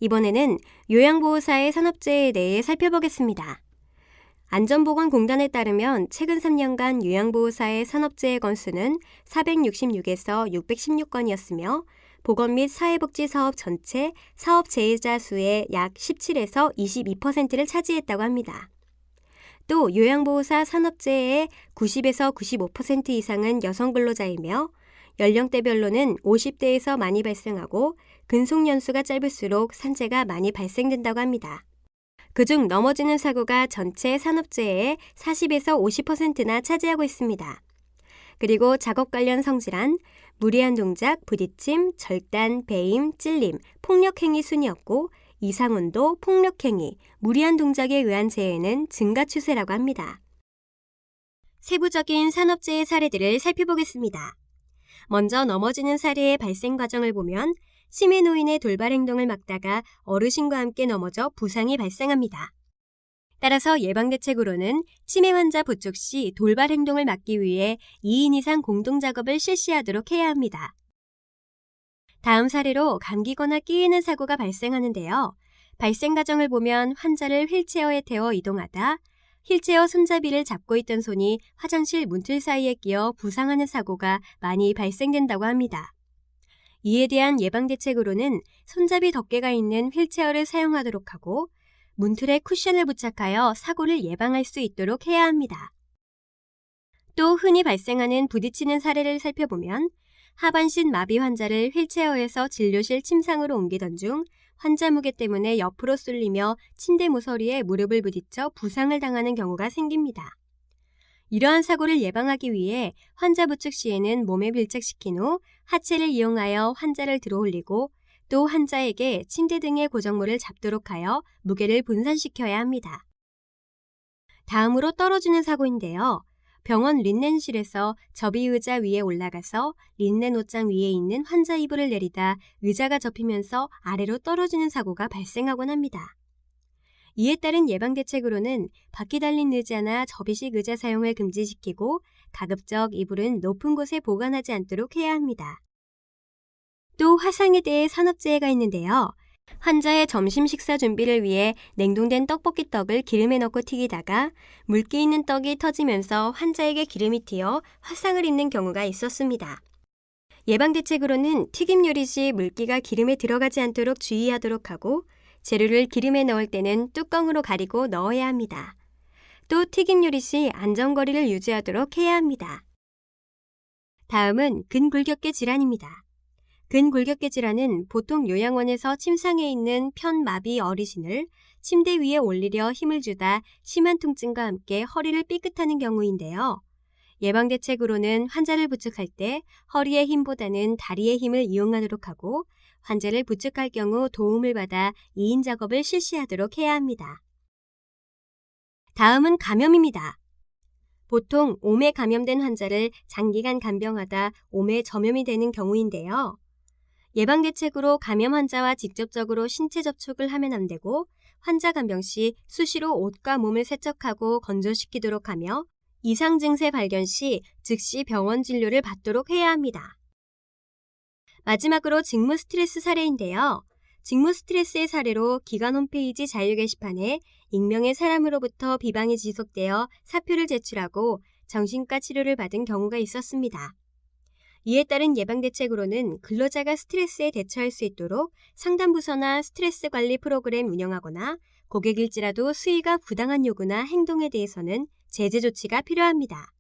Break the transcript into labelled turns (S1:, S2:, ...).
S1: 이번에는 요양보호사의 산업재해에 대해 살펴보겠습니다. 안전보건공단에 따르면 최근 3년간 요양보호사의 산업재해 건수는 466에서 616건이었으며 보건 및 사회복지사업 전체 사업재해자 수의 약 17에서 22%를 차지했다고 합니다. 또 요양보호사 산업재해의 90에서 95% 이상은 여성 근로자이며 연령대별로는 50대에서 많이 발생하고 근속연수가 짧을수록 산재가 많이 발생된다고 합니다. 그중 넘어지는 사고가 전체 산업재해의 40에서 50%나 차지하고 있습니다. 그리고 작업 관련 성질환, 무리한 동작, 부딪힘, 절단, 배임, 찔림, 폭력행위 순이었고 이상온도, 폭력행위, 무리한 동작에 의한 재해는 증가 추세라고 합니다. 세부적인 산업재해 사례들을 살펴보겠습니다. 먼저 넘어지는 사례의 발생 과정을 보면 치매 노인의 돌발 행동을 막다가 어르신과 함께 넘어져 부상이 발생합니다. 따라서 예방대책으로는 치매 환자 부축 시 돌발 행동을 막기 위해 2인 이상 공동작업을 실시하도록 해야 합니다. 다음 사례로 감기거나 끼이는 사고가 발생하는데요. 발생 과정을 보면 환자를 휠체어에 태워 이동하다 휠체어 손잡이를 잡고 있던 손이 화장실 문틀 사이에 끼어 부상하는 사고가 많이 발생된다고 합니다. 이에 대한 예방대책으로는 손잡이 덮개가 있는 휠체어를 사용하도록 하고 문틀에 쿠션을 부착하여 사고를 예방할 수 있도록 해야 합니다. 또 흔히 발생하는 부딪히는 사례를 살펴보면 하반신 마비 환자를 휠체어에서 진료실 침상으로 옮기던 중 환자 무게 때문에 옆으로 쏠리며 침대 모서리에 무릎을 부딪혀 부상을 당하는 경우가 생깁니다. 이러한 사고를 예방하기 위해 환자 부축 시에는 몸에 밀착시킨 후 하체를 이용하여 환자를 들어 올리고 또 환자에게 침대 등의 고정물을 잡도록 하여 무게를 분산시켜야 합니다. 다음으로 떨어지는 사고인데요. 병원 린넨실에서 접이의자 위에 올라가서 린넨 옷장 위에 있는 환자 이불을 내리다 의자가 접히면서 아래로 떨어지는 사고가 발생하곤 합니다. 이에 따른 예방대책으로는 바퀴 달린 의자나 접이식 의자 사용을 금지시키고 가급적 이불은 높은 곳에 보관하지 않도록 해야 합니다. 또 화상에 대해 산업재해가 있는데요. 환자의 점심 식사 준비를 위해 냉동된 떡볶이 떡을 기름에 넣고 튀기다가 물기 있는 떡이 터지면서 환자에게 기름이 튀어 화상을 입는 경우가 있었습니다. 예방대책으로는 튀김 요리 시 물기가 기름에 들어가지 않도록 주의하도록 하고 재료를 기름에 넣을 때는 뚜껑으로 가리고 넣어야 합니다. 또 튀김 요리 시 안전거리를 유지하도록 해야 합니다. 다음은 근골격계 질환입니다. 근골격계 질환은 보통 요양원에서 침상에 있는 편마비 어르신을 침대 위에 올리려 힘을 주다 심한 통증과 함께 허리를 삐끗하는 경우인데요. 예방대책으로는 환자를 부축할 때 허리의 힘보다는 다리의 힘을 이용하도록 하고 환자를 부축할 경우 도움을 받아 2인 작업을 실시하도록 해야 합니다. 다음은 감염입니다. 보통 옴에 감염된 환자를 장기간 간병하다 옴에 전염이 되는 경우인데요. 예방대책으로 감염 환자와 직접적으로 신체 접촉을 하면 안 되고 환자 간병 시 수시로 옷과 몸을 세척하고 건조시키도록 하며 이상 증세 발견 시 즉시 병원 진료를 받도록 해야 합니다. 마지막으로 직무 스트레스 사례인데요. 직무 스트레스의 사례로 기관 홈페이지 자유 게시판에 익명의 사람으로부터 비방이 지속되어 사표를 제출하고 정신과 치료를 받은 경우가 있었습니다. 이에 따른 예방대책으로는 근로자가 스트레스에 대처할 수 있도록 상담부서나 스트레스 관리 프로그램 운영하거나 고객일지라도 수의가 부당한 요구나 행동에 대해서는 제재 조치가 필요합니다.